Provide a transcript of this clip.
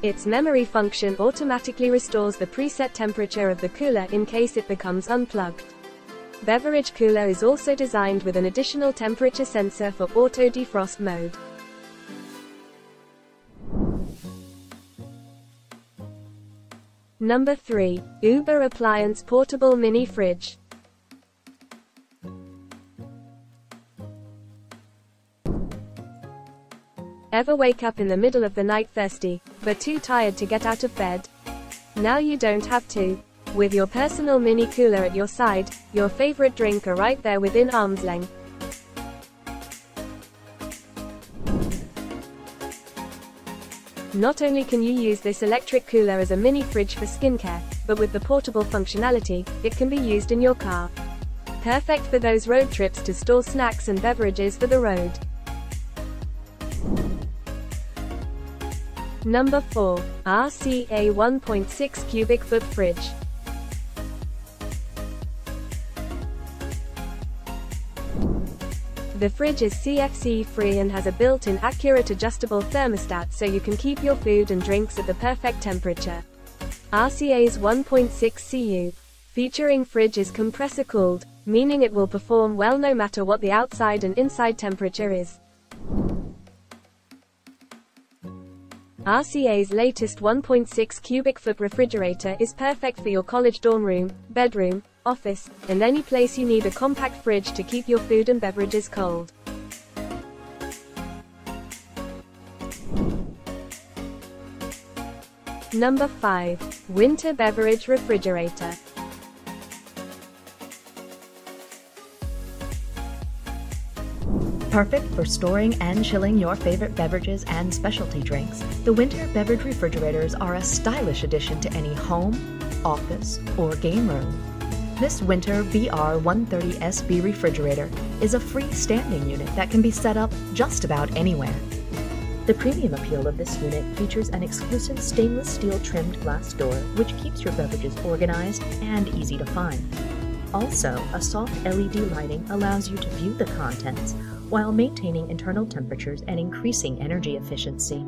Its memory function automatically restores the preset temperature of the cooler in case it becomes unplugged. Beverage cooler is also designed with an additional temperature sensor for auto defrost mode. Number 3. Uber Appliance Portable Mini Fridge. Ever wake up in the middle of the night thirsty, but too tired to get out of bed? Now you don't have to. With your personal mini cooler at your side, your favorite drink are right there within arm's length. Not only can you use this electric cooler as a mini fridge for skincare, but with the portable functionality, it can be used in your car. Perfect for those road trips to store snacks and beverages for the road. Number 4. RCA 1.6 cubic foot fridge. The fridge is CFC-free and has a built-in accurate adjustable thermostat so you can keep your food and drinks at the perfect temperature. RCA's 1.6 CU featuring fridge is compressor-cooled, meaning it will perform well no matter what the outside and inside temperature is. RCA's latest 1.6 cubic foot refrigerator is perfect for your college dorm room, bedroom, office, and any place you need a compact fridge to keep your food and beverages cold. Number 5. Winter Beverage Refrigerator. Perfect for storing and chilling your favorite beverages and specialty drinks, the winter beverage refrigerators are a stylish addition to any home, office, or game room. This winter BR130SB refrigerator is a freestanding unit that can be set up just about anywhere. The premium appeal of this unit features an exclusive stainless steel trimmed glass door which keeps your beverages organized and easy to find. Also, a soft LED lighting allows you to view the contents while maintaining internal temperatures and increasing energy efficiency.